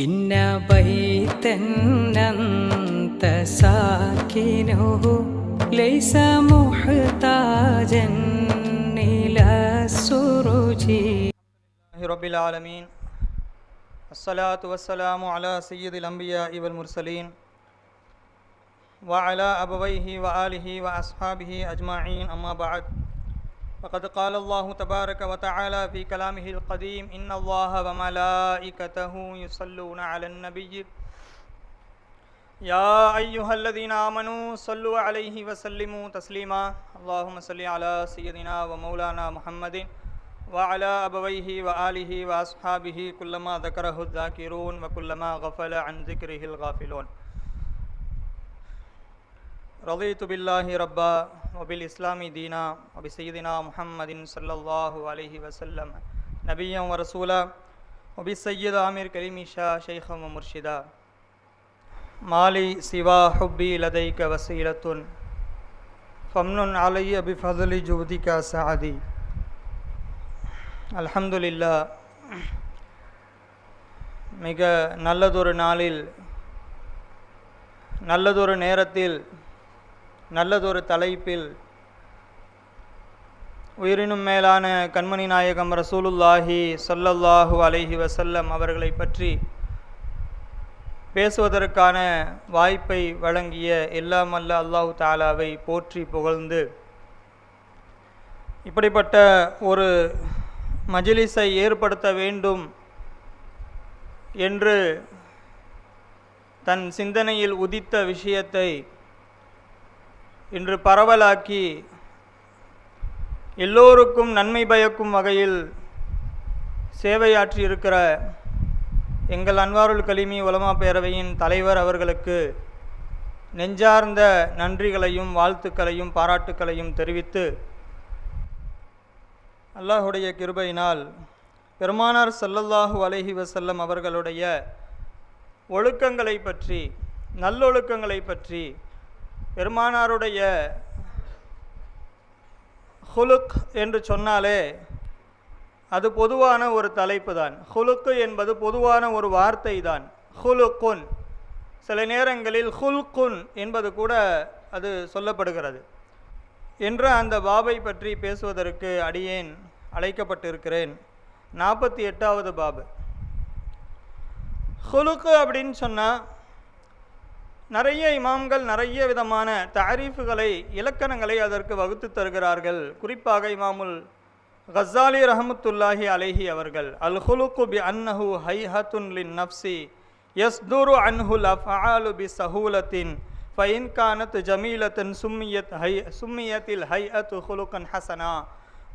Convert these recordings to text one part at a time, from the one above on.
إن بيتا أنت ساكنه ليس محتاجا إلى السرج. رب العالمين، الصلاة والسلام على سيد الأنبياء والمرسلين وعلى أبويه وآله وأصحابه أجمعين، أما بعد. فقد قال الله تبارك وتعالى في كلامه القديم: إن الله وملائكته يصلون على النبي يا أيها الذين آمنوا صلوا عليه وسلموا تسليما. اللهم صل على سيدنا ومولانا محمد وعلى أبويه وآله وأصحابه كلما ذكره الذاكرون وكلما غفل عن ذكره الغافلون. رضيت بالله ربا وبالإسلام دينا وبسيدنا محمد صلى الله عليه وسلم نبيا ورسولا وبالسيد عامر كريم شاه شيخا ومرشدا. مالي سوى حبي لديك وسيلة فمن علي بفضل جودك سعدي. அல்ஹம்துலில்லாஹ். மிக நல்லதொரு நாளில், நல்லதொரு நேரத்தில், நல்லதொரு தலைப்பில் உயிரினும் மேலான கண்மணி நாயகம் ரசூலுல்லாஹி ஸல்லல்லாஹு அலைஹி வஸல்லம் அவர்களை பற்றி பேசுவதற்கான வாய்ப்பை வழங்கிய எல்லாம் வல்ல அல்லாஹு தஆலாவை போற்றி புகழ்ந்து, இப்படிப்பட்ட ஒரு மஜ்லிஸை ஏற்படுத்த வேண்டும் என்று தன் சிந்தனையில் உதித்த விஷயத்தை இன்று பரவலாக்கி எல்லோருக்கும் நன்மை பயக்கும் வகையில் சேவையாற்றியிருக்கிற எங்கள் அன்வாருல் கலீமி உலமா பேரவையின் தலைவர் அவர்களுக்கு நெஞ்சார்ந்த நன்றிகளையும் வாழ்த்துக்களையும் பாராட்டுக்களையும் தெரிவித்து, அல்லாஹுடைய கிருபையினால் பெருமானார் ஸல்லல்லாஹு அலைஹி வஸல்லம் அவர்களுடைய ஒழுக்கங்களை பற்றி, நல்லொழுக்கங்களை பற்றி, பெருமானாருடைய ஹுலுக் என்று சொன்னாலே அது பொதுவான ஒரு தலைப்பு தான். ஹுலுக்கு என்பது பொதுவான ஒரு வார்த்தை தான். ஹுலுக்குன், சில நேரங்களில் ஹுல்குன் என்பது கூட அது சொல்லப்படுகிறது என்ற அந்த பாபை பற்றி பேசுவதற்கு அடியேன் அழைக்கப்பட்டிருக்கிறேன். 48வது பாபு. ஹுலுக்கு அப்படின்னு சொன்னால் நிறைய இமாம்கள் நிறைய விதமான தாரீஃபுகளை, இலக்கணங்களை அதற்கு வகுத்து தருகிறார்கள். குறிப்பாக இமாமுல் கஸ்ஸாலி ரஹமத்துல்லாஹி அலைஹி அவர்கள் அல் ஹுலுக்கு பி அன்னஹு ஹைஹத்துன் லின் நஃப்ஸி யஸ்துரு அன்ஹுல் அஃஆலு பி சஹூலத்தின் ஃபைன் கானத் ஜமீலத்தன் சும்மியத்தில் ஹைஅத்து ஹுலுக்கன் ஹசனா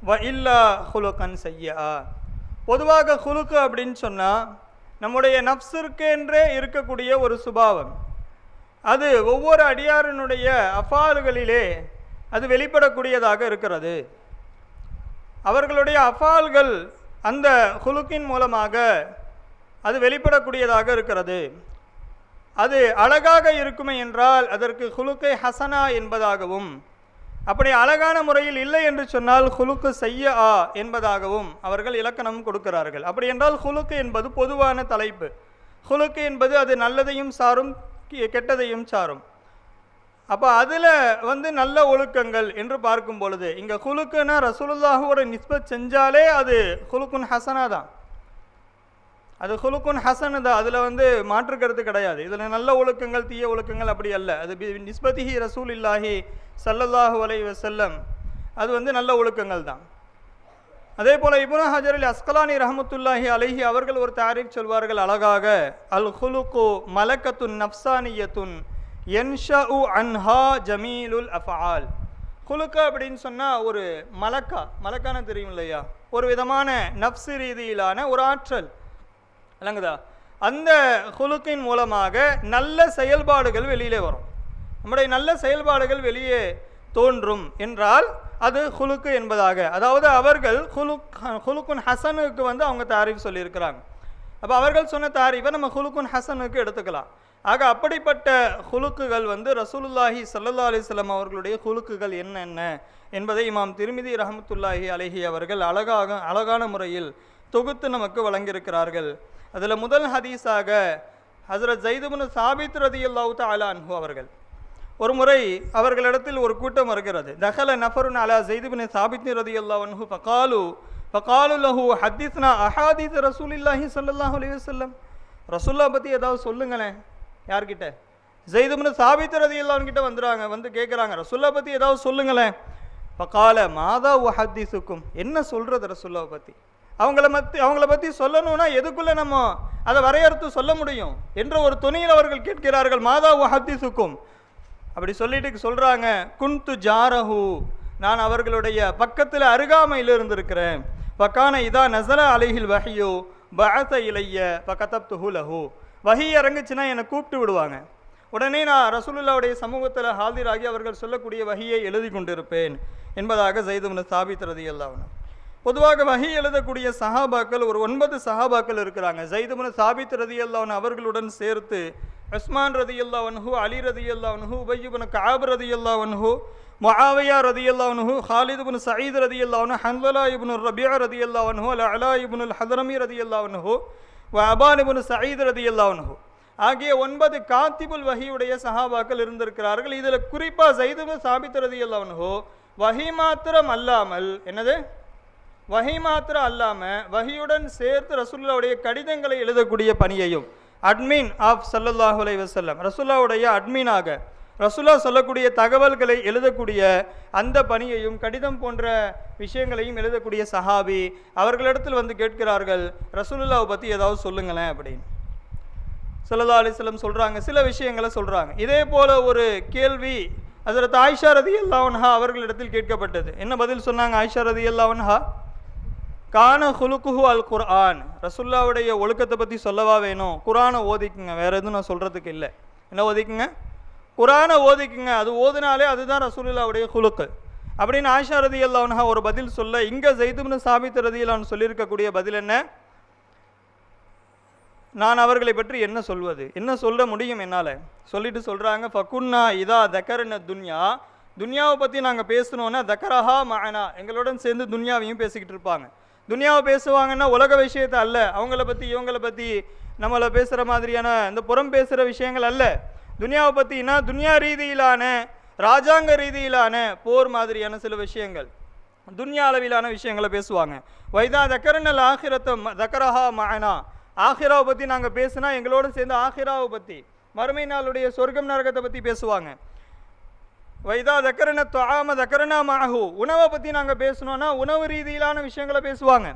வ இல்லா ஹுலுக்கன் சய்யா. பொதுவாக ஹுலுக்கு அப்படின்னு சொன்னால் நம்முடைய நஃப்ஸிற்கென்றே இருக்கக்கூடிய ஒரு சுபாவம். அது ஒவ்வொரு அடியாரினுடைய அஃபால்களிலே அது வெளிப்படக்கூடியதாக இருக்கிறது. அவர்களுடைய அஃபால்கள் அந்த ஹுலுக்கின் மூலமாக அது வெளிப்படக்கூடியதாக இருக்கிறது. அது அழகாக இருக்குமே என்றால் அதற்கு ஹுலுக்கை ஹசனா என்பதாகவும், அப்படி அழகான முறையில் இல்லை என்று சொன்னால் ஹுலுக்கு சய்யா என்பதாகவும் அவர்கள் இலக்கணம் கொடுக்கிறார்கள். அப்படி என்றால் ஹுலுக்கு என்பது பொதுவான தலைப்பு. ஹுலுக்கு என்பது அது நல்லதையும் சாரும், கெட்டதையும் சாரும். அப்போ அதில் நல்ல ஒழுக்கங்கள் என்று பார்க்கும் பொழுது இங்கே ஹுலுக்குன்னா ரசூலுல்லாஹோட நிஸ்பத் செஞ்சாலே அது ஹுலுக்குன் ஹசனா தான். அது ஹுலுக்குன் ஹசன் தான். அதில் மாற்றுக்கிறது கிடையாது. இதில் நல்ல ஒழுக்கங்கள், தீய ஒழுக்கங்கள் அப்படி அல்ல. அது நிஸ்பத்திஹி ரசூலில்லாஹி ஸல்லல்லாஹு அலைஹி வஸல்லம், அது நல்ல ஒழுக்கங்கள் தான். அதே போல் இப்னு ஹஜர் அல் அஸ்கலானி ரஹமத்துல்லாஹி அலைஹி அவர்கள் ஒரு தாரீஃப் சொல்வார்கள் அழகாக: அல் ஹுலுக்கு மலக்கத்துன் நஃப்சானியத்துன் யன்ஷஉ அன்ஹா ஜமீலுல் அஃஆல். ஹுலுக்கு அப்படின்னு சொன்னால் ஒரு மலக்கான தெரியும் இல்லையா, ஒரு விதமான நஃப்ஸ் ரீதியிலான ஒரு ஆற்றல் இல்லைங்கதா. அந்த ஹுலுக்கின் மூலமாக நல்ல செயல்பாடுகள் வெளியிலே வரும். நம்முடைய நல்ல செயல்பாடுகள் வெளியே தோன்றும் என்றால் அது ஹுலுக்கு என்பதாக, அதாவது அவர்கள் ஹுலுக்குன் ஹசனுக்கு அவங்க தாரீஃப் சொல்லியிருக்கிறாங்க. அப்போ அவர்கள் சொன்ன தாரீஃபை நம்ம ஹுலுக்குன் ஹசனுக்கு எடுத்துக்கலாம். ஆக அப்படிப்பட்ட ஹுலுக்குகள் ரசூலுல்லாஹி ஸல்லல்லாஹு அலைஹி வஸல்லம் அவர்களுடைய ஹுலுக்குகள் என்னென்ன என்பதை இமாம் திர்மிதி ரஹமத்துல்லாஹி அலைஹி அவர்கள் அழகான முறையில் தொகுத்து நமக்கு வழங்கியிருக்கிறார்கள். அதில் முதல் ஹதீஸாக ஹஸரத் ஸைத் இப்னு சாபித் ரலியல்லாஹு தஆலா அன்ஹு அவர்கள் ஒரு முறை அவர்களிடத்தில் ஒரு கூட்டம் வருகிறது. தஹல நஃபருன் அலா ஸைத் இப்னு சாபித் ரலியல்லாஹு அன்ஹு ஃபகாலு லஹு ஹதீஸ்னா அஹாதீஸ் ரசூலில்லாஹி ஸல்லல்லாஹு அலைஹி வஸல்லம், ரசூல்லா பற்றி ஏதாவது சொல்லுங்களேன். யார்கிட்ட? ஸைத் இப்னு சாபித் ரலியல்லாஹு அன்ஹு கிட்ட வந்துறாங்க, வந்து கேட்குறாங்க, ரசூல்லா பற்றி ஏதாவது சொல்லுங்களேன். ஃபகால மாதா உஹதீஸுக்கும், என்ன சொல்கிறது ரசூல்லாவை பற்றி? அவங்கள பற்றி சொல்லணும்னா எதுக்குள்ளே நம்ம அதை வரையறுத்து சொல்ல முடியும் என்ற ஒரு துணியில் அவர்கள் கேட்கிறார்கள். மாதா உஹதீஸுக்கும், அப்படி சொல்லிட்டு சொல்கிறாங்க, குன்து ஜாரஹு, நான் அவர்களுடைய பக்கத்தில் அருகாமையில் இருந்திருக்கிறேன். ஃபகான இதா நஸல அலைஹில் வஹ்யு பஅஸ இலைய ஃபகதப்துஹு லஹு, வஹி இறங்குச்சுன்னா என்னை கூப்பிட்டு விடுவாங்க, உடனே நான் ரசூலுல்லாவுடைய சமூகத்தில் ஹாதிராகி அவர்கள் சொல்லக்கூடிய வஹியை எழுதி கொண்டிருப்பேன் என்பதாக ஸைத் இப்னு சாபித் ரலியல்லாஹு அன்ஹு. பொதுவாக வஹி எழுதக்கூடிய சஹாபாக்கள் ஒரு 9 சஹாபாக்கள் இருக்கிறாங்க. ஸைத் இப்னு சாபித் ரலியல்லாஹு அன்ஹு அவர்களுடன் சேர்த்து உஸ்மான் ரலியல்லாஹு அன்ஹு, அலி ரலியல்லாஹு அன்ஹு, உபய் இப்னு கஅப் ரலியல்லாஹு அன்ஹு, முஆவியா ரலியல்லாஹு அன்ஹு, ஹாலித் இப்னு ஸஈத் ரலியல்லாஹு அன்ஹு, ஹன்ஸலா இப்னு ரபீஅ ரலியல்லாஹு அன்ஹு, அலா இப்னு அல்-ஹதரமி ரலியல்லாஹு அன்ஹு, அபான் இப்னு ஸஈத் ரலியல்லாஹு அன்ஹு ஆகிய 9 காத்திபுல் வஹியுடைய சஹாபாக்கள் இருந்திருக்கிறார்கள். இதில் குறிப்பாக ஸைத் இப்னு சாபித் ரலியல்லாஹு அன்ஹு வஹி மாத்திரம் அல்லாமல், என்னது வஹி மாத்திரம் அல்லாமல் வஹியுடன் சேர்த்து ரசூலுல்லாவுடைய கடிதங்களை எழுதக்கூடிய பணியையும், அட்மின் ஆஃப் ஸல்லல்லாஹு அலைஹி வஸல்லம், ரசூலுல்லாவுடைய அட்மீனாக ரசூலுல்லா சொல்லக்கூடிய தகவல்களை எழுதக்கூடிய அந்த பணியையும், கடிதம் போன்ற விஷயங்களையும் எழுதக்கூடிய சஹாபி அவர்களிடத்தில் வந்து கேட்கிறார்கள், ரசூலுல்லாவை பற்றி ஏதாவது சொல்லுங்களேன் அப்படின்னு. ஸல்லல்லாஹு அலைஹி வஸல்லம் சொல்கிறாங்க, சில விஷயங்களை சொல்கிறாங்க. இதே போல் ஒரு கேள்வி ஹஸரத் ஆயிஷா ரலியல்லாஹு அன்ஹா அவர்களிடத்தில் கேட்கப்பட்டது. என்ன பதில் சொன்னாங்க ஆயிஷா ரலியல்லாஹு அன்ஹா? கான ஹுலுக்குஹு அல் குர்ஆன், ரசூலுல்லாவுடைய ஒழுக்கத்தை பற்றி சொல்லவா வேணும், குர்ஆனை ஓதிக்குங்க, வேறு எதுவும் நான் சொல்கிறதுக்கு இல்லை. என்ன ஓதிக்குங்க? குர்ஆனை ஓதிக்குங்க, அது ஓதினாலே அதுதான் ரசூலுல்லாவுடைய ஹுலுக்கு அப்படின்னு ஆயிஷா ரலியல்லாஹு அன்ஹா ஒரு பதில் சொல்ல, இங்கே ஸைத் இப்னு சாபித் ரலியல்லாஹு அன்ஹு சொல்லியிருக்கக்கூடிய பதில் என்ன? நான் அவர்களை பற்றி என்ன சொல்வது, என்ன சொல்ல முடியும் என்னால் சொல்லிட்டு சொல்கிறாங்க, ஃபகுன்னா இதா தக்கரன துன்யா, துன்யாவை பற்றி நாங்கள் பேசணுன்னா தக்கரஹா மஅனா, எங்களுடன் சேர்ந்து துன்யாவையும் பேசிக்கிட்டு இருப்பாங்க. துன்யாவை பேசுவாங்கன்னா உலக விஷயத்தை அல்ல, அவங்கள பற்றி இவங்களை பற்றி நம்மளை பேசுகிற மாதிரியான இந்த புறம் பேசுகிற விஷயங்கள் அல்ல. துன்யாவை பற்றினா துன்யா ரீதியிலான, ராஜாங்க ரீதியிலான, போர் மாதிரியான சில விஷயங்கள், துன்யா அளவிலான விஷயங்களை பேசுவாங்க. வைதா தக்கரனல் ஆஹிரத்தை தக்கரஹா மஅனா, ஆஹிராவை பற்றி நாங்கள் பேசுனா எங்களோடு சேர்ந்து ஆஹிராவை பற்றி, மறுமை நாளுடைய சொர்க்கம் நரகத்தை பற்றி பேசுவாங்க. வைதா தக்கரன துஆம தக்கரனா மஅஹு, உணவை பற்றி நாங்கள் பேசணுன்னா உணவு ரீதியிலான விஷயங்களை பேசுவாங்க.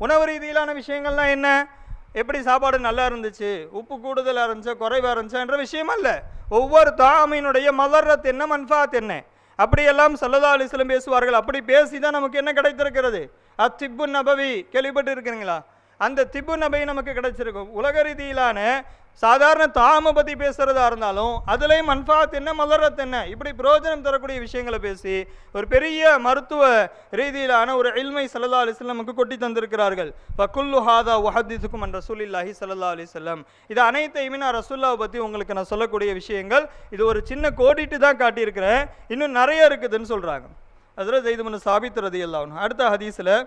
உணவு ரீதியிலான விஷயங்கள்லாம் என்ன, எப்படி சாப்பாடு நல்லா இருந்துச்சு, உப்பு கூடுதலாக இருந்துச்சா குறைவாக இருந்துச்சா என்ற விஷயம் அல்ல, ஒவ்வொரு தாமினுடைய மலர்ரத் என்ன மன்ஃபாத் என்ன, அப்படியெல்லாம் ஸல்லல்லாஹு அலைஹி வஸல்லம் பேசுவார்கள். அப்படி பேசி தான் நமக்கு என்ன கிடைத்திருக்கிறது? அத்திப்பு நபவி கேள்விப்பட்டு இருக்கிறீங்களா? அந்த திப்பு நபை நமக்கு கிடைச்சிருக்கும். உலக ரீதியிலான சாதாரண தாமை பற்றி பேசுகிறதா இருந்தாலும் அதுலேயும் மன்ஃபாத் என்ன மலரத் என்ன, இப்படி பிரயோஜனம் தரக்கூடிய விஷயங்களை பேசி ஒரு பெரிய மருத்துவ ரீதியிலான ஒரு இல்மை ஸல்லல்லாஹு அலைஹி வஸல்லம் நமக்கு கொட்டி தந்திருக்கிறார்கள். ஃபகுல்லு ஹாதா வஹதீஸுக்கும் அன் ரசூலில்லாஹி ஸல்லல்லாஹு அலைஹி வஸல்லம், இது அனைத்தையுமே நான் ரசூலுல்லாவை பற்றி உங்களுக்கு நான் சொல்லக்கூடிய விஷயங்கள், இது ஒரு சின்ன கோடிட்டு தான் காட்டியிருக்கிறேன், இன்னும் நிறைய இருக்குதுன்னு சொல்கிறாங்க ஹஸரத் ஸைத் இப்னு சாபித் ரலியல்லாஹு அன்ஹு. அடுத்த ஹதீஸில்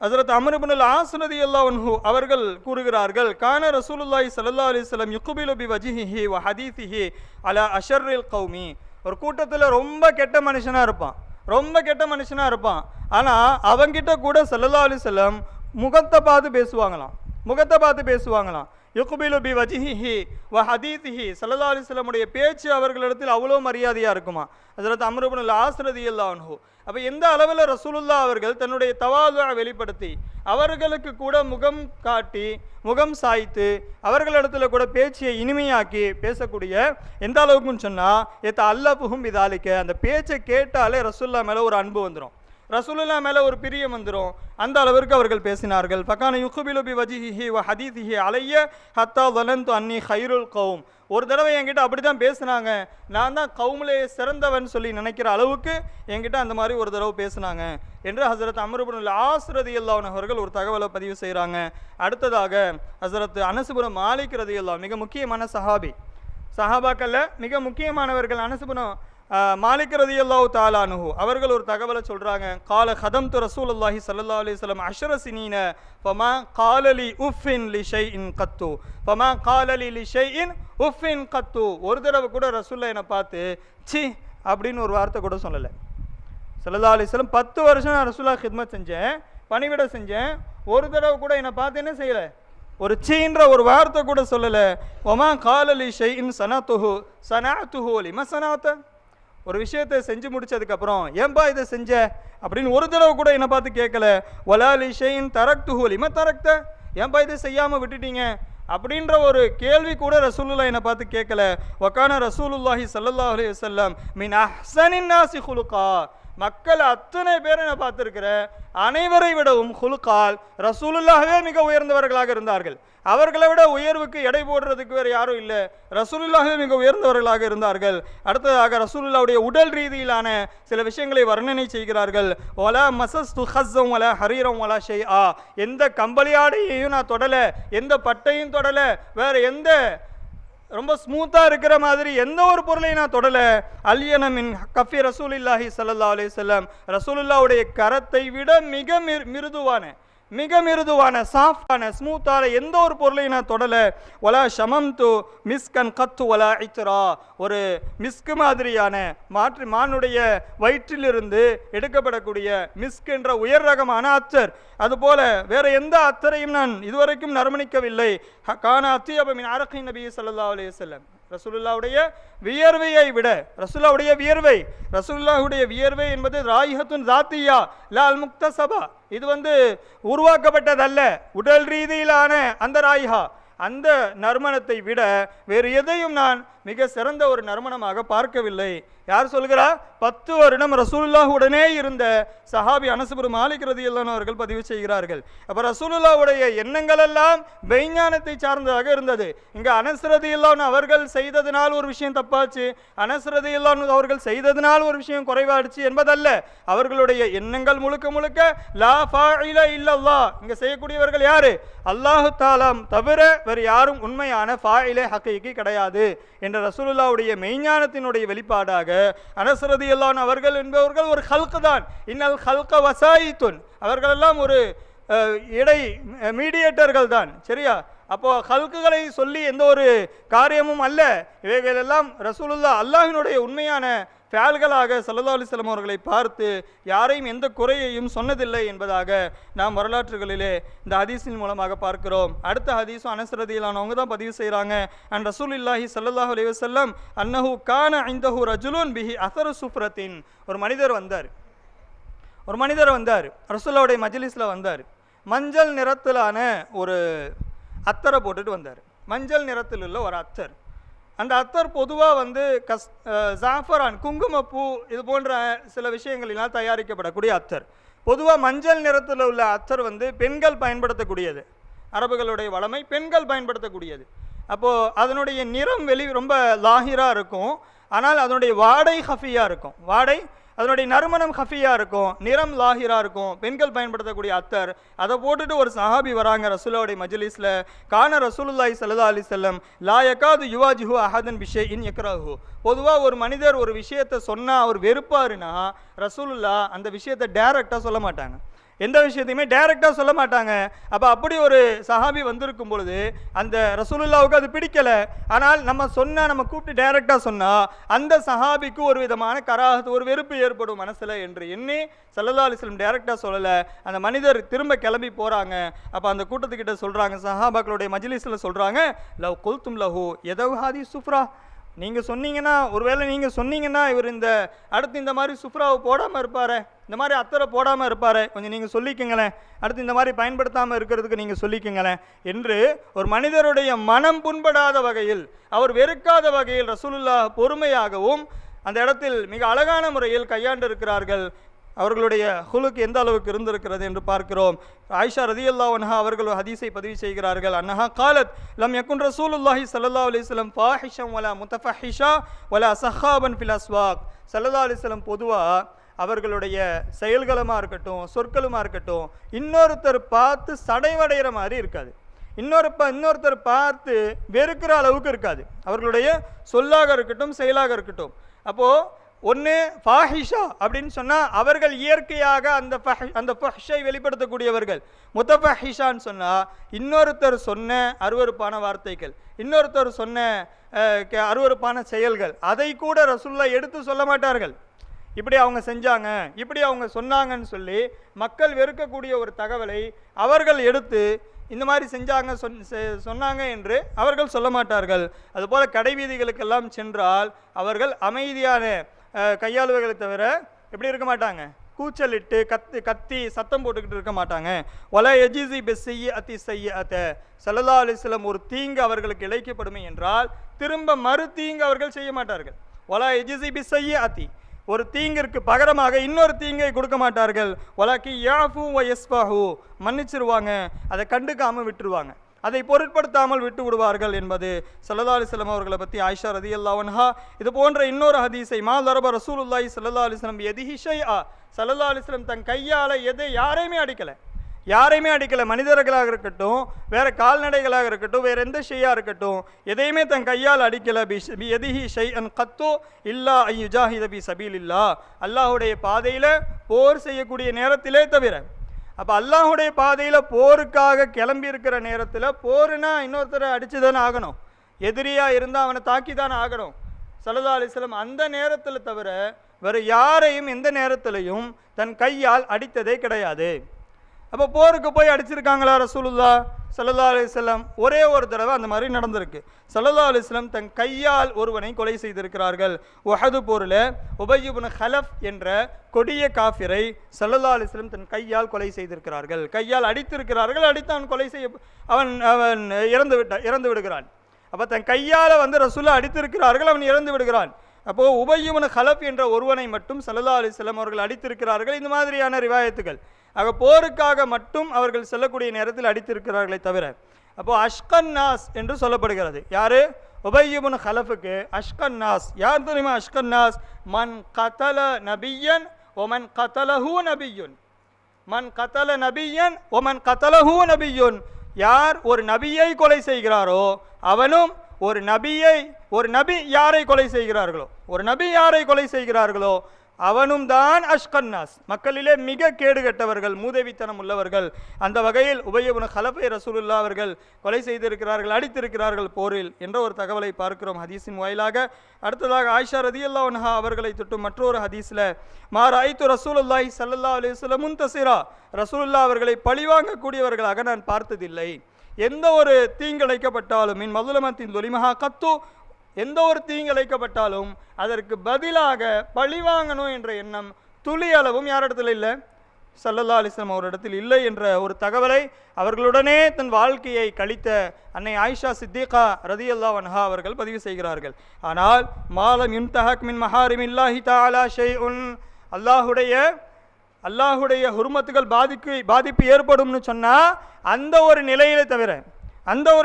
ஹஸரத் அம்ர் இப்னு அல்-ஆஸ் ரலியல்லாஹு அன்ஹு அவர்கள் கூறுகிறார்கள், கான ரசூலுல்லாஹி ஸல்லல்லாஹு அலைஹி வஸல்லம் யுக்பிலு பி வஜ்ஹிஹி வ ஹதீஸிஹி அலா அஷர்ரில் கௌமி, ஒரு கூட்டத்தில் ரொம்ப கெட்ட மனுஷனாக இருப்பான், ரொம்ப கெட்ட மனுஷனாக இருப்பான், ஆனால் அவங்கிட்ட கூட ஸல்லல்லாஹு அலைஹி வஸல்லம் முகத்தை பார்த்து பேசுவாங்களாம், முகத்தை பார்த்து பேசுவாங்களாம். யுக்பிலு பி வஜ்ஹிஹி வ ஹதீஸிஹி, ஸல்லல்லாஹு அலைஹி வஸல்லமுடைய பேச்சு அவர்களிடத்தில் அவ்வளோ மரியாதையாக இருக்குமா. ஹஸரத் அம்ர் இப்னு அல்-ஆஸ் ரலியல்லாஹு அன்ஹு, அப்போ எந்த அளவில் ரசூலுல்லாஹ் அவர்கள் தன்னுடைய தவாதுஅ வெளிப்படுத்தி அவர்களுக்கு கூட முகம் காட்டி முகம் சாய்த்து அவர்களிடத்தில் கூட பேச்சியை இனிமையாக்கி பேசக்கூடிய எந்த அளவுக்குன்னு சொன்னால் ஏத்த அல்லப்புகும் இதாலிக்க, அந்த பேச்சை கேட்டாலே ரசூலுல்லாஹ் மேலே ஒரு அன்பு வந்துடும், ரசூலுல்லாஹ் மேலே ஒரு பிரியம் வந்துடும், அந்த அளவிற்கு அவர்கள் பேசினார்கள். ஃபகான யுக்பிலு பி வஜ்ஹிஹி வ ஹதீஸிஹி அலைய ஹத்தா ஸலன்து அன்னி கைருல் கௌம், ஒரு தடவை என்கிட்ட அப்படி தான் பேசுனாங்க, நான் தான் கவுமிலே சிறந்தவன் சொல்லி நினைக்கிற அளவுக்கு என்கிட்ட அந்த மாதிரி ஒரு தடவை பேசுனாங்க என்று ஹஸரத் அம்ர் இப்னு அல்-ஆஸ் ரலியல்லாஹு அன்ஹு அவர்கள் ஒரு தகவலை பதிவு செய்கிறாங்க. அடுத்ததாக ஹஸரத் அனஸ் இப்னு மாலிக் ரலியல்லாஹு, மிக முக்கியமான சஹாபி, சஹாபாக்களில் மிக முக்கியமானவர்கள் அனஸ் இப்னு மாலிக் ரலியல்லாஹு தஆலா அன்ஹு அவர்கள் ஒரு தகவலை சொல்றாங்க. கால ஹதம்து ரசூலுல்லாஹி ஸல்லல்லாஹு அலைஹி வஸல்லம் 10 சினீன ஃபமா கால லி உஃபின் லி ஷைஇன் கத்து ஃபமா கால லி ஷைஇன் உஃபின் கத்து. ஒரு தடவை கூட ரசூலுல்லாஹ் என்னை பார்த்து சி அப்படின்னு ஒரு வார்த்தை கூட சொல்லலை. ஸல்லல்லாஹு அலைஹி வஸல்லம் 10 வருஷம் நான் ரசூலுல்லாஹ் ஹித்மத் செஞ்சேன், பணிவிட செஞ்சேன். ஒரு தடவை கூட என்னை பார்த்து என்ன செய்யலை, ஒரு சீன்ற ஒரு வார்த்தை கூட சொல்லலை. ஒமா காலலி ஷைஇன் சனாத்துஹு லிம சனாத்த. ஒரு விஷயத்தை செஞ்சு முடிச்சதுக்கப்புறம் ஏன்பா இதை செஞ்ச அப்படின்னு ஒரு தடவை கூட என்னை பார்த்து கேட்கல. வலாலி ஷைஇன் தரக்துஹு லிம தரக்த. ஏன்பா இதை செய்யாமல் விட்டுட்டீங்க அப்படின்ற ஒரு கேள்வி கூட ரசூலுல்லாஹ் என்னை பார்த்து கேட்கல. வகான ரசூலுல்லாஹி ஸல்லல்லாஹு அலைஹி வஸல்லம் மின் அஹ்ஸனின் நாஸி குலுகா. மக்கள் அத்தனை பேரை நான் பார்த்திருக்கிறேன், அனைவரை விடவும் குலுக்கால் ரசூலுல்லாஹ்வே மிக உயர்ந்தவர்களாக இருந்தார்கள். அவர்களை விட உயர்வுக்கு எடை போடுறதுக்கு வேறு யாரும் இல்லை, ரசூலுல்லாஹ்வே மிக உயர்ந்தவர்களாக இருந்தார்கள். அடுத்ததாக ரசூலுல்லாஹ்வுடைய உடல் ரீதியிலான சில விஷயங்களை வர்ணனை செய்கிறார்கள். வலா மஸஸ்து ஹஸ்ஸம் வலா ஹரீரம் வலா ஷைஆ. எந்த கம்பளியாடையையும் நான் தொடலை, எந்த பட்டையும் தொடலை, வேற எந்த ரொம்ப ஸ்மூத்தாக இருக்கிற மாதிரி எந்த ஒரு பொருளையும் நான் தொடலை. அல்யன மின் கஃபி ரசூலில்லாஹி ஸல்லல்லாஹு அலைஹி வஸல்லம். ரசூலுல்லாஹ்வுடைய கரத்தை விட மிக மிருதுவான சாஃப்டான ஸ்மூத்தான எந்த ஒரு பொருளையும் நான் தொடலை. வலா ஷமம்து மிஸ்கன் கத்து வலா இத்ரா. ஒரு மிஸ்கு மாதிரியான மானுடைய வயிற்றிலிருந்து எடுக்கப்படக்கூடிய மிஸ்க் என்ற உயர் ரகமான அத்தர், அதுபோல வேற எந்த அத்தரையும் நான் இதுவரைக்கும் நறுமணிக்கவில்லை. கான அத்தியப மின் அரகி நபி ஸல்லல்லாஹு அலைஹி வஸல்லம். ரசூலுல்லாஹ்வுடைய வியர்வையை விட ரசூலுல்லாஹ்வுடைய வியர்வை என்பது ராயிஹத்துன் ஜாத்தியா லா அல் முக்தஸபா. இது உருவாக்கப்பட்டதல்ல, உடல் ரீதியிலான அந்த ராயிஹா, அந்த நறுமணத்தை விட வேறு எதையும் நான் மிக சிறந்த ஒரு நறுமணமாக பார்க்கவில்லை. யார் சொல்கிறா? 10 வருடம் ரசூலுல்லாஹ் உடனே இருந்த சஹாபி அனஸ் இப்னு மாலிக் ரலியல்லாஹு அன்ஹு அவர்கள் பதிவு செய்கிறார்கள். அப்ப ரசூலுல்லாஹ்வுடைய எண்ணங்கள் எல்லாம் மெய்ஞானத்தை சார்ந்ததாக இருந்தது. இங்க அனஸ் ரலியல்லாஹு அன்ஹு அவர்கள் செய்ததனால் ஒரு விஷயம் தப்பாச்சு, அனஸ் ரலியல்லாஹு அன்ஹு அவர்கள் செய்ததனால் ஒரு விஷயம் குறைவாடுச்சு என்பதல்ல. அவர்களுடைய எண்ணங்கள் முழுக்க லா ஃபாயில இல்லல்லாஹ். இங்க செய்யக்கூடியவர்கள் யாரு? அல்லாஹ் தஆலா தவிர வேறு யாரும் உண்மையான ஃபாயிலே ஹகீகி கிடையாது என்ற ரசூலுல்லாஹ்வுடைய மெய்ஞானத்தினுடைய வெளிப்பாடாக அனஸ் ரலியல்லாஹு அன்ஹு அவர்கள் என்பவர்கள் ஒரு ஹல்க் தான். இன்னல் ஹல்க வசாயித்துன். அவர்கள் எல்லாம் ஒரு மீடியேட்டர்கள் தான், சரியா? அப்போ ஹல்குகளை சொல்லி எந்த ஒரு காரியமும் அல்ல. இவைகள் எல்லாம் ரசூலுல்லாஹ் அல்லாஹ்வினுடைய உண்மையான ஃபேல்களாக ஸல்லல்லாஹு அலைஹி வஸல்லம் அவர்களை பார்த்து யாரையும் எந்த குறையையும் சொன்னதில்லை என்பதாக நாம் வரலாற்றுகளிலே இந்த ஹதீஸின் மூலமாக பார்க்கிறோம். அடுத்த ஹதீஸும் அனஸ் ரலியல்லாஹு அன்ஹு அவங்க தான் பதிவு செய்கிறாங்க. அன் ரசூலுல்லாஹி ஸல்லல்லாஹு அலைஹி வஸல்லம் அன்னஹு கான இன்தஹு ரஜுலுன் பிஹி அஸரு சுஃப்ரத்தின். ஒரு மனிதர் வந்தார், ரசூலுல்லாஹ்வுடைய மஜ்லிஸில் வந்தார். மஞ்சள் நிறத்திலான ஒரு அத்தரை போட்டுட்டு வந்தார். மஞ்சள் நிறத்தில் உள்ள ஒரு அத்தர். அந்த அத்தர் பொதுவாக ஜாஃபரான், குங்குமப்பூ, இது போன்ற சில விஷயங்களினால் தயாரிக்கப்படக்கூடிய அத்தர். பொதுவாக மஞ்சள் நிறத்தில் உள்ள அத்தர் பெண்கள் பயன்படுத்தக்கூடியது. அரபுகளுடைய வளமை பெண்கள் பயன்படுத்தக்கூடியது. அப்போது அதனுடைய நிறம் ரொம்ப லாஹிராக இருக்கும், ஆனால் அதனுடைய வாடை ஹஃபியாக இருக்கும். அதனுடைய நறுமணம் ஹஃபியாக இருக்கும், நிறம் லாஹிராக இருக்கும். பெண்கள் பயன்படுத்தக்கூடிய அத்தர். அதை போட்டுட்டு ஒரு சஹாபி வராங்க ரசூலுல்லாஹ்வுடைய மஜ்லிஸில். கான ரசூலுல்லாஹி ஸல்லல்லாஹு அலைஹி வஸல்லம் லா யகாது யுவாஜிஹு அஹதன் பிஷைஇன் யக்ரஹு. பொதுவாக ஒரு மனிதர் ஒரு விஷயத்தை சொன்னால் அவர் வெறுப்பாருன்னா ரசூலுல்லாஹ் அந்த விஷயத்தை டைரக்டாக சொல்ல மாட்டாங்க, எந்த விஷயத்தையுமே டைரெக்டாக சொல்ல மாட்டாங்க. அப்படி ஒரு சஹாபி வந்திருக்கும் பொழுது அந்த ரசூலுல்லாவுக்கு அது பிடிக்கலை. ஆனால் நம்ம கூப்பிட்டு டைரெக்டாக சொன்னால் அந்த சஹாபிக்கு ஒரு விதமான கராஹத், ஒரு வெறுப்பு ஏற்படும் மனசில் என்று எண்ணி ஸல்லல்லாஹு அலைஹி வஸல்லம் டைரெக்டாக சொல்லலை. அந்த மனிதர் திரும்ப கிளம்பி போகிறாங்க. அப்போ அந்த கூட்டத்துக்கிட்ட சொல்கிறாங்க, சஹாபாக்களுடைய மஜ்லிஸில் சொல்கிறாங்க, லவ் குல்தும் லஹு எதவ் ஹாதி சுஃப்ரா. நீங்கள் சொன்னீங்கன்னா, ஒருவேளை நீங்கள் சொன்னீங்கன்னா இவர் அடுத்து இந்த மாதிரி சுஃப்ராவை போடாமல் இருப்பார், இந்த மாதிரி அத்தரை போடாமல் இருப்பார், கொஞ்சம் நீங்கள் சொல்லிக்கங்களேன், அடுத்து இந்த மாதிரி பயன்படுத்தாமல் இருக்கிறதுக்கு நீங்கள் சொல்லிக்கங்களேன் என்று ஒரு மனிதருடைய மனம் புண்படாத வகையில், அவர் வெறுக்காத வகையில் ரசூலுல்லாஹ் பொறுமையாகவும் அந்த இடத்தில் மிக அழகான முறையில் கையாண்டு இருக்கிறார்கள். அவர்களுடைய ஹுலுக் எந்த அளவுக்கு இருந்திருக்கிறது என்று பார்க்கிறோம். ஆயிஷா ரலியல்லாஹு அன்ஹா அவர்கள் ஹதீஸை பதிவு செய்கிறார்கள். அன்னஹா காலத் லம் யகுன் ரசூலுல்லாஹி ஸல்லல்லாஹு அலைஹி வஸல்லம் ஃபாஹிஷன் வலா முத்தஃபஹிஷா வலா சஹாபன் ஃபில் அஸ்வாக். ஸல்லல்லாஹு அலைஹி வஸல்லம் பொதுவாக அவர்களுடைய செயல்களமாக இருக்கட்டும், சொற்களுமாக இருக்கட்டும், இன்னொருத்தர் பார்த்து சடைவடைகிற மாதிரி இருக்காது, இன்னொருத்தர் பார்த்து வெறுக்கிற அளவுக்கு இருக்காது. அவர்களுடைய சொல்லாக இருக்கட்டும், செயலாக இருக்கட்டும். அப்போது ஒன்று ஃபாஹிஷா அப்படின்னு சொன்னால் அவர்கள் இயற்கையாக அந்த ஃபஹ்ஷை வெளிப்படுத்தக்கூடியவர்கள். முத்தஃபஹிஷான்னு சொன்னால் இன்னொருத்தர் சொன்ன அருவருப்பான வார்த்தைகள், இன்னொருத்தர் சொன்ன அருவருப்பான செயல்கள், அதை கூட ரசூலுல்லாஹ் எடுத்து சொல்ல மாட்டார்கள். இப்படி அவங்க செஞ்சாங்க, இப்படி அவங்க சொன்னாங்கன்னு சொல்லி மக்கள் வெறுக்கக்கூடிய ஒரு தகவலை அவர்கள் எடுத்து இந்த மாதிரி செஞ்சாங்க சொன்னாங்க என்று அவர்கள் சொல்ல மாட்டார்கள். அதுபோல் கடை வீதிகளுக்கெல்லாம் சென்றால் அவர்கள் அமைதியான கையாளுவர்களை தவிர எப்படி இருக்க மாட்டாங்க, கூச்சலிட்டு கத்தி சத்தம் போட்டுக்கிட்டு இருக்க மாட்டாங்க. ஒல எஜிசி பெஸ்ஸைய அத்தி செய்ய அத்த ஸல்லல்லாஹு அலைஹி வஸல்லம் ஒரு தீங்கு அவர்களுக்கு இழைக்கப்படுமே என்றால் திரும்ப மறு தீங்கு அவர்கள் செய்ய மாட்டார்கள். ஒல எஜிசி பெஸ்ஸைய அத்தி ஒரு தீங்கிற்கு பகரமாக இன்னொரு தீங்கை கொடுக்க மாட்டார்கள். ஒலாக்கி யாஃபு வ யஸ்ஃபஹு மன்னிச்சிருவாங்க, அதை கண்டுக்காமல் விட்டுருவாங்க, அதை பொருட்படுத்தாமல் விட்டு விடுவார்கள் என்பது ஸல்லல்லாஹு அலைஹி வஸல்லம் அவர்களை பற்றி ஆயிஷா ரதியல்லாஹு அன்ஹா இது போன்ற இன்னொரு ஹதீஸை மா தரப ரசூலுல்லாஹி ஸல்லல்லாஹு அலைஹி வஸல்லம் யதிஹி ஷைஆ ஸல்லல்லாஹு அலைஹி வஸல்லம் தன் கையால் யாரையுமே அடிக்கலை, மனிதர்களாக இருக்கட்டும், வேறு கால்நடைகளாக இருக்கட்டும், வேறு எந்த ஷையாக இருக்கட்டும், எதையுமே தன் கையால் அடிக்கலை. எதிஹி ஷை அன் கத்தோ இல்லா ஐயுஜாஹித பி சபீலில்லா அல்லாஹுடைய பாதையில் போர் செய்யக்கூடிய நேரத்திலே தவிர. அப்போ அல்லாஹுடைய பாதையில் போருக்காக கிளம்பி இருக்கிற நேரத்தில் போருனா இன்னொருத்தரை அடித்து தானே ஆகணும், எதிரியாக இருந்தால் அவனை தாக்கி தானே ஆகணும். ஸல்லல்லாஹு அலைஹி வஸல்லம் அந்த நேரத்தில் தவிர வேறு யாரையும் எந்த நேரத்திலையும் தன் கையால் அடித்ததே கிடையாது. அப்போ போருக்கு போய் அடிச்சிருக்காங்களா ரசூலுல்லாஹ் ஸல்லல்லாஹு அலைஹி வஸல்லம்? ஒரே ஒரு தடவை அந்த மாதிரி நடந்திருக்கு. ஸல்லல்லாஹு அலைஹி வஸல்லம் தன் கையால் ஒருவனை கொலை செய்திருக்கிறார்கள். உஹது போரில் உபய் இப்னு ஹலஃப் என்ற கொடிய காஃபிரை ஸல்லல்லாஹு அலைஹி வஸல்லம் தன் கையால் கொலை செய்திருக்கிறார்கள், கையால் அடித்திருக்கிறார்கள். அடித்து அவன் கொலை செய்ய அவன் இறந்து விடுகிறான். அப்போ தன் கையால் ரசூலுல்லாஹ் அடித்திருக்கிறார்கள், அவன் இறந்து விடுகிறான். அப்போது உபய் இப்னு ஹலஃப் என்ற ஒருவனை மட்டும் ஸல்லல்லாஹு அலைஹி வஸல்லம் அவர்கள் அடித்திருக்கிறார்கள். இந்த மாதிரியான ரிவாயத்துகள் ஆக போருக்காக மட்டும் அவர்கள் செல்லக்கூடிய நேரத்தில் அடித்திருக்கிறார்களே தவிர. அப்போ அஷ்கன் நாஸ் என்று சொல்லப்படுகிறது. யாரு? உபய் இப்னு ஹலஃபுக்கு அஷ்கன் நாஸ். யார் தெரியுமா அஷ்கன் நாஸ்? மன் கதல நபியன் ஒமன் கதலஹு நபியுன், மன் கதல நபியன் ஒமன் கதலஹு நபியுன். யார் ஒரு நபியை கொலை செய்கிறாரோ அவனும் ஒரு நபி யாரை கொலை செய்கிறார்களோ அவனும் தான் அஷ்கன்னாஸ், மக்களிலே மிக கேடு கெட்டவர்கள், மூதேவித்தனம் உள்ளவர்கள். அந்த வகையில் உபய் இப்னு ஹலஃபை ரசூலுல்லாஹ் அவர்கள் கொலை செய்திருக்கிறார்கள், அடித்திருக்கிறார்கள் போரில் என்ற ஒரு தகவலை பார்க்கிறோம் ஹதீஸின் வாயிலாக. அடுத்ததாக ஆயிஷா ரதியல்லாஹு அன்ஹா அவர்களை தொட்டு மற்றொரு ஹதீஸில் மா ரஅய்து ரசூலுல்லாஹி ஸல்லல்லாஹு அலைஹி வஸல்லம் முன்தஸிரா ரசூலுல்லாஹ் அவர்களை பழிவாங்கக்கூடியவர்களாக நான் பார்த்ததில்லை. எந்த ஒரு தீங்கிழைக்கப்பட்டாலும் மின் மதுலமத்தின் தொலிமஹா கத்து, எந்த ஒரு தீங்கிழைக்கப்பட்டாலும் அதற்கு பதிலாக பழிவாங்கணும் என்ற எண்ணம் துளி அளவும் யாரிடத்தில் இல்லை, ஸல்லல்லாஹு அலைஹி வஸல்லம் அவரிடத்தில் இல்லை என்ற ஒரு தகவலை அவர்களுடனே தன் வாழ்க்கையை கழித்த அன்னை ஆயிஷா சித்திகா ரதியல்லாஹு அன்ஹா அவர்கள் பதிவு செய்கிறார்கள். ஆனால் மாலம் யுன்தஹக் மின் மஹாரிமில்லாஹி தஆலா ஷைஉன், அல்லாஹுடைய ஹுர்மத்துகள் பாதிப்பு ஏற்படும்னு சொன்னால் அந்த ஒரு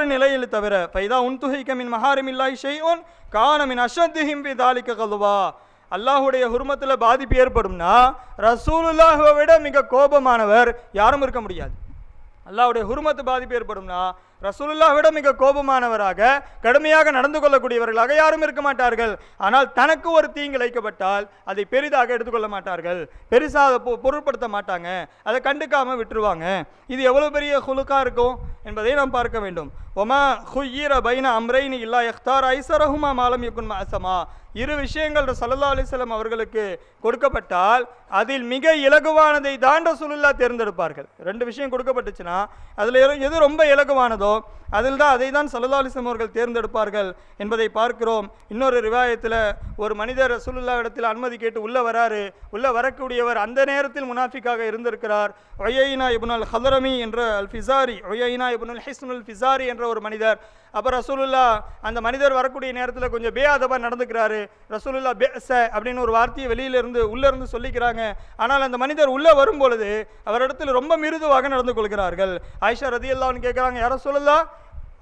நிலையில் தவிர ஃபைதா உன்துஹிக மின் மஹாரிமில்லாஹி ஷைஉன் கான மின் அஷத்திஹிம் பி தாலிக கல்வா. அல்லாஹுடைய ஹுர்மத்தில் பாதிப்பு ஏற்படும்னா ரசூலுல்லாஹ்வை விட மிக கோபமானவர் யாரும் இருக்க முடியாது. அல்லாஹ்வுடைய ஹுர்மத்து பாதிப்பு ஏற்படும்னா ரசூலுல்லாஹ் விட மிக கோபமானவராக கடுமையாக நடந்து கொள்ளக்கூடியவர்களாக யாரும் இருக்க மாட்டார்கள். ஆனால் தனக்கு ஒரு தீங்கு இழைக்கப்பட்டால் அதை பெரிதாக எடுத்துக்கொள்ள மாட்டார்கள், பெரிசாக பொருட்படுத்த மாட்டாங்க, அதை கண்டுக்காமல் விட்டுருவாங்க. இது எவ்வளோ பெரிய ஹுலுக்கா இருக்கும் என்பதை நாம் பார்க்க வேண்டும். ஒமா ஹுய்யிர பைன அம்ரைனி இல்லா இஹ்தார் ஐஸரஹுமா மாலம் யகுன் மஅஸமா. இரு விஷயங்கள் ஸல்லல்லாஹு அலைஹி வஸல்லம் அவர்களுக்கு கொடுக்கப்பட்டால் அதில் மிக இலகுவானதை தான் ரசூலுல்லாஹ் தேர்ந்தெடுப்பார்கள். ரெண்டு விஷயம் கொடுக்கப்பட்டுச்சுன்னா அதில் எது ரொம்ப இலகுவானதோ அதை தான் ஸல்லல்லாஹு அலைஹி வஸல்லம் அவர்கள் தேர்ந்தெடுப்பார்கள் என்பதை பார்க்கிறோம். இன்னொரு ரிவாயத்தில் ஒரு மனிதர் ரசூலுல்லாஹ் இடத்தில் அனுமதி கேட்டு உள்ள வரக்கூடியவர் அந்த நேரத்தில் முனாஃபிக்காக இருந்திருக்கிறார். உயைனா இப்னுல் ஹலரமி என்ற அல்-ஃபிசாரி, உயைனா இப்னுல் ஹிஸ்னுல் ஃபிசாரி என்ற ஒரு மனிதர். அப்போ ரசூலுல்லாஹ் அந்த மனிதர் வரக்கூடிய நேரத்தில் கொஞ்சம் பேஅதபா நடந்துக்கிறாரு. ரசூலுல்லாஹ் பேஸ அப்படின்னு ஒரு வார்த்தையை உள்ளேருந்து சொல்லிக்கிறாங்க. ஆனால் அந்த மனிதர் உள்ளே வரும்பொழுது அவரிடத்தில் ரொம்ப மிருதுவாக நடந்து கொள்கிறார்கள். ஆயிஷா ரதியல்லாஹு அன்ஹா கேட்குறாங்க, யார ரசூலுல்லாஹ்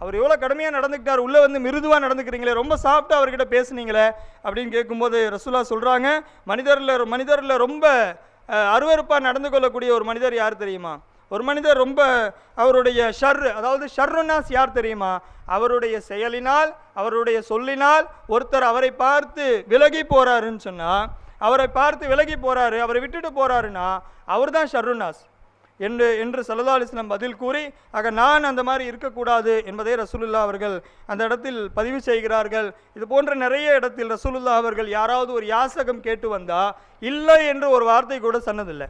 அவர் எவ்வளோ கடுமையாக நடந்துக்கிட்டார், உள்ளே மிருதுவாக நடந்துக்கிறீங்களே, ரொம்ப சாஃப்டாக அவர்கிட்ட பேசுனீங்களே அப்படின்னு கேட்கும்போது ரசூலுல்லாஹ் சொல்கிறாங்க, மனிதரில் ரொம்ப அருவருப்பாக நடந்து கொள்ளக்கூடிய ஒரு மனிதர் யார் தெரியுமா? ஒரு மனிதர் ரொம்ப அவருடைய ஷர்ருன்னாஸ் யார் தெரியுமா? அவருடைய செயலினால் அவருடைய சொல்லினால் ஒருத்தர் அவரை பார்த்து விலகி போறாருன்னு சொன்னால் அவரை பார்த்து விலகி போறாரு, அவரை விட்டுட்டு போறாருன்னா அவர் தான் ஷர்ருன்னாஸ் என்று ஸல்லல்லாஹு அலைஹி வஸல்லம் பதில் கூறி, ஆக நான் அந்த மாதிரி இருக்கக்கூடாது என்பதை ரசூலுல்லாஹ் அவர்கள் அந்த இடத்தில் பதிவு செய்கிறார்கள். இது போன்ற நிறைய இடத்தில் ரசூலுல்லாஹ் அவர்கள் யாராவது ஒரு யாசகம் கேட்டு வந்தா இல்லை என்று ஒரு வார்த்தை கூட சொன்னதில்லை.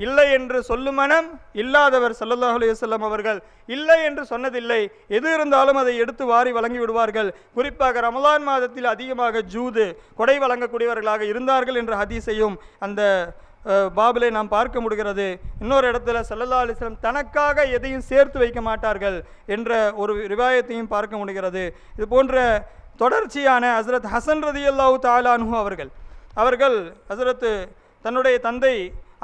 இல்லை என்று சொல்லும் மனம் இல்லாதவர் ஸல்லல்லாஹு அலைஹி வஸல்லம் அவர்கள் இல்லை என்று சொன்னதில்லை. எது இருந்தாலும் அதை எடுத்து வாரி வழங்கி விடுவார்கள். குறிப்பாக ரமலான் மாதத்தில் அதிகமாக ஜூது கொடை வழங்கக்கூடியவர்களாக இருந்தார்கள் என்ற ஹதீஸையும் அந்த பாபிலே நாம் பார்க்க முடிகிறது. இன்னொரு இடத்துல ஸல்லல்லாஹு அலைஹி வஸல்லம் தனக்காக எதையும் சேர்த்து வைக்க மாட்டார்கள் என்ற ஒரு ரிவாயத்தையும் பார்க்க முடிகிறது. இது போன்ற தொடர்ச்சியான ஹஸ்ரத் ஹசன் ரதியல்லாஹு தஆலா அன்ஹு அவர்கள் ஹஸ்ரத் தன்னுடைய தந்தை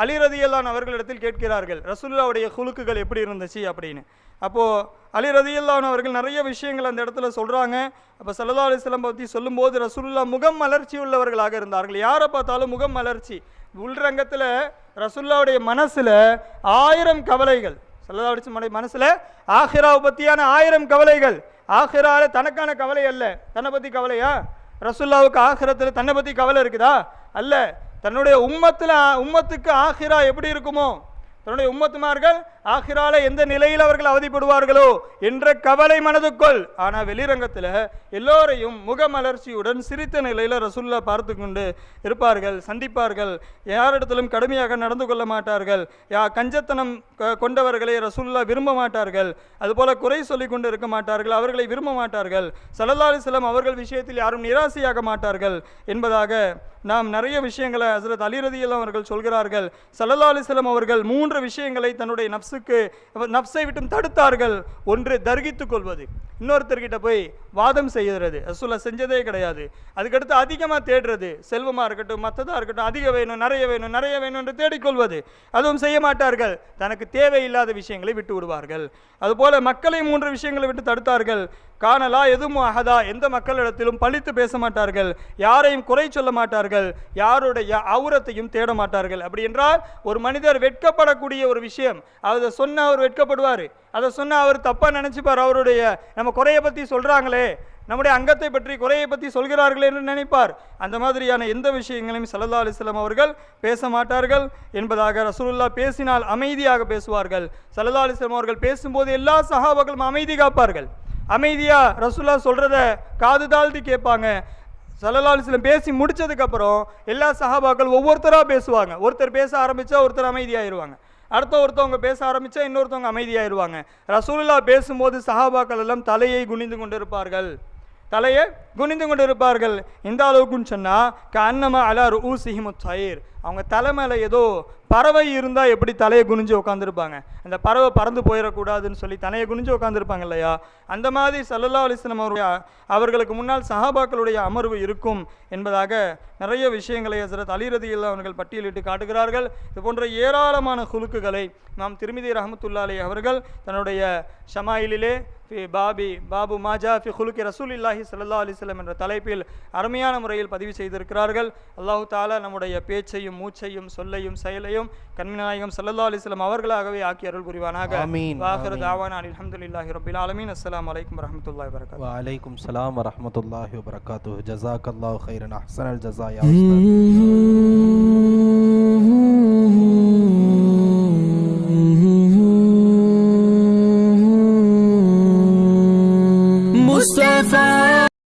அலி ரதியல்லான் அவர்களிடத்தில் கேட்கிறார்கள், ரசூலுல்லாஹ்வுடைய குலுக்குகள் எப்படி இருந்துச்சு அப்படின்னு. அப்போது அலி ரதியல்லான் அவர்கள் நிறைய விஷயங்கள் அந்த இடத்துல சொல்கிறாங்க. அப்போ ஸல்லல்லாஹு அலைஹி வஸல்லம் பற்றி சொல்லும்போது ரசூலுல்லாஹ் முகம் மலர்ச்சி உள்ளவர்களாக இருந்தார்கள். யாரை பார்த்தாலும் முகம் மலர்ச்சி. உள்ரங்கத்தில் ரசூலுல்லாஹ்வுடைய மனசில் 1000 கவலைகள், ஸல்லல்லாஹு அலைஹி வஸல்லம் மனசில் ஆஹிராவை பற்றியான 1000 கவலைகள். ஆஹிரால தனக்கான கவலை அல்ல. தன்னை பற்றி கவலையா? ரசூலுல்லாஹ்வுக்கு ஆஹிரத்தில் தன்னை பற்றி கவலை இருக்குதா? அல்ல. தன்னுடைய உம்மத்துக்கு ஆஹிரா எப்படி இருக்குமோ, தன்னுடைய உம்மத்துமார்கள் ஆஹிரால எந்த நிலையில் அவர்கள் அவதிப்படுவார்களோ என்ற கவலை மனதுக்குள். ஆனால் வெளிரங்கத்தில் எல்லோரையும் முகமலர்ச்சியுடன் சிரித்த நிலையில் ரசூலுல்லாஹ் பார்த்து கொண்டு இருப்பார்கள், சந்திப்பார்கள். யாரிடத்திலும் கடுமையாக நடந்து கொள்ள மாட்டார்கள். கஞ்சத்தனம் கொண்டவர்களை ரசூலுல்லாஹ் விரும்ப மாட்டார்கள். அதுபோல குறை சொல்லி கொண்டு இருக்க மாட்டார்கள், அவர்களை விரும்ப மாட்டார்கள். ஸல்லல்லாஹு அலைஹி வஸல்லம் அவர்கள் விஷயத்தில் யாரும் நிராசையாக மாட்டார்கள் என்பதாக நாம் நிறைய விஷயங்களை ஹஸ்ரத் அலி ரலியல்லாஹு அவர்கள் சொல்கிறார்கள். ஸல்லல்லாஹு அலைஹி வஸல்லம் அவர்கள் 3 விஷயங்களை தன்னுடைய நப்சை விட்டும் தடுத்தார்கள். ஒன்று தர்கித்து கொள்வது, இன்னொருத்தர்கிட்ட போய் வாதம் செய்கிறது, ரசூலுல்லாஹ் செஞ்சதே கிடையாது. அதுக்கடுத்து அதிகமாக தேடுறது, செல்வமாக இருக்கட்டும் மற்றதாக இருக்கட்டும், அதிக வேணும் நிறைய வேணும் நிறைய வேணும் என்று தேடிக்கொள்வது, அதுவும் செய்ய மாட்டார்கள். தனக்கு தேவையில்லாத விஷயங்களை விட்டு விடுவார்கள். அதுபோல மக்களை 3 விஷயங்களை விட்டு தடுத்தார்கள். காணலா எதுவும் அஹதா, எந்த மக்களிடத்திலும் பழித்து பேச மாட்டார்கள், யாரையும் குறை சொல்ல மாட்டார்கள், யாருடைய அவுரத்தையும் தேட மாட்டார்கள். அப்படி என்றால் ஒரு மனிதர் வெட்கப்படக்கூடிய ஒரு விஷயம், அதை சொன்னால் அவர் வெட்கப்படுவார், அதை சொன்னால் அவர் தப்பாக நினச்சிப்பார், அவருடைய நம்ம குறையை பற்றி சொல்கிறாங்களே, நம்முடைய அங்கத்தை பற்றி குறையை பற்றி சொல்கிறார்கள் என்று நினைப்பார். அந்த மாதிரியான எந்த விஷயங்களையும் ஸல்லல்லாஹு அலைஹி வஸல்லம் அவர்கள் பேச மாட்டார்கள் என்பதாக. ரசூலுல்லாஹ் பேசினால் அமைதியாக பேசுவார்கள். ஸல்லல்லாஹு அலைஹி வஸல்லம் அவர்கள் பேசும்போது எல்லா சஹாபாக்களும் அமைதி காப்பார்கள். அமைதியாக ரசூலுல்லாஹ் சொல்கிறத காது தாழ்த்தி கேட்பாங்க. ஸல்லல்லாஹு அலைஹி வஸல்லம் பேசி முடிச்சதுக்கப்புறம் எல்லா சஹாபாக்கள் ஒவ்வொருத்தராக பேசுவாங்க. ஒருத்தர் பேச ஆரம்பித்தா ஒருத்தர் அமைதியாகிடுவாங்க, ஒருத்தவங்க பேச ஆரம்பித்தா இன்னொருத்தவங்க அமைதியாகிடுவாங்க. ரசூலுல்லாஹ் பேசும்போது சஹாபாக்கள் எல்லாம் தலையை குனிந்து கொண்டு இருப்பார்கள், தலையை குனிந்து கொண்டு இருப்பார்கள். இந்த அளவுக்குன்னு சொன்னால் கன்னமா அலா ரூசிஹிம் த்ஸைர், அவங்க தலை மேலே ஏதோ பறவை இருந்தால் எப்படி தலையை குனிஞ்சு உட்காந்துருப்பாங்க, அந்த பறவை பறந்து போயிடக்கூடாதுன்னு சொல்லி தலையை குனிஞ்சு உட்காந்துருப்பாங்க இல்லையா, அந்த மாதிரி ஸல்லல்லாஹு அலைஹி வஸல்லம் அவர்களுக்கு முன்னால் சஹாபாக்களுடைய அமர்வு இருக்கும் என்பதாக நிறைய விஷயங்களை ஹஸ்ரத் அலி ரலியல்லாஹு அவர்கள் பட்டியலிட்டு காட்டுகிறார்கள். இது போன்ற ஏராளமான குலுக்குகளை நாம் திர்மிதி ரஹ்மத்துல்லாஹி அலைஹி அவர்கள் தன்னுடைய ஷமாயிலிலே பாபு மாஜா ஃபி குலுக்கி ரசூலில்லாஹி ஸல்லல்லாஹு அலைஹி வஸல்லம் என்ற தலைப்பில் அருமையான முறையில் பதிவு செய்திருக்கிறார்கள். அல்லாஹு தஆலா நம்முடைய பேச்சையும் மூச்சையும் சொல்லையும் செயலையும் கண்மணிநாயகம் ஸல்லல்லாஹு அலைஹி வஸல்லம் அவர்களாகவே ஆக்கி அருள் புரிவானாக. வாஹிரு தாவானா அல்ஹம்துலில்லாஹி ரப்பில் ஆலமீன். அஸ்ஸலாமு அலைக்கும் வரஹ்மத்துல்லாஹி வபரகாத்துஹு. வ அலைக்கும் ஸலாம் வரஹ்மத்துல்லாஹி வபரகாத்துஹு. ஜஸாக்கல்லாஹு கைரன் அஹ்ஸனல் ஜஸா யா உஸ்தாத்.